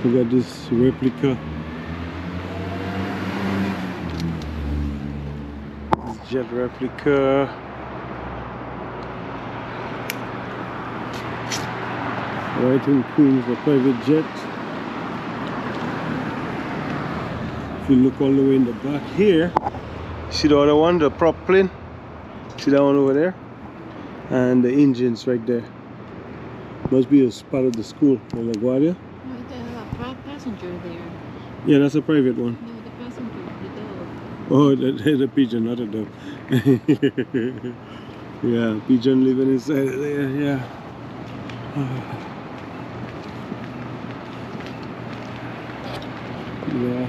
We got this replica. This jet replica. Right in Queens, the private jet. If you look all the way in the back here, see the other one, the prop plane? See that one over there? And the engines right there. Must be a part of the school in LaGuardia. No, they have a passenger there. Yeah, that's a private one. No, the passenger, the dog. Oh, the pigeon, not a dog. Yeah, pigeon living inside there, yeah. Yeah.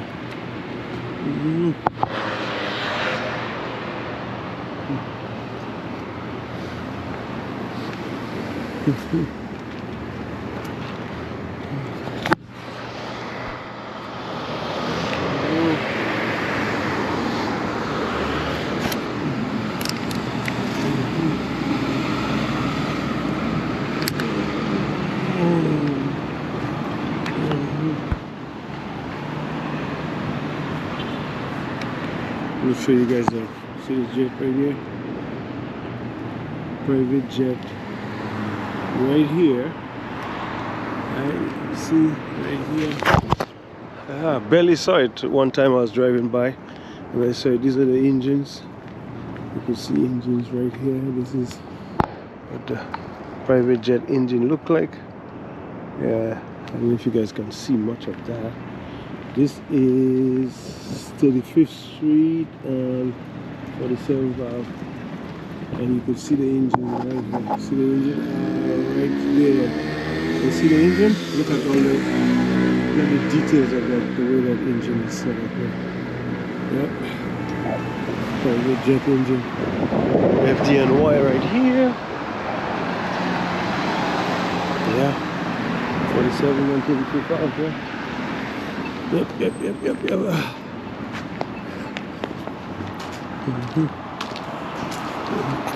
Let me show you guys that. See this jet right here? Private jet. Right here. See, right here. I barely saw it one time I was driving by. And I saw it. These are the engines. You can see engines right here. This is what the private jet engine look like. Yeah, I don't know if you guys can see much of that. This is 35th Street and 47 valve. And you can see the engine right here. See the engine right there. You see the engine? Look at all the details of that, the way that engine is set up here. Yep. Private jet engine. FDNY right here. Yeah. 47 and 22 valve, yeah. Yep.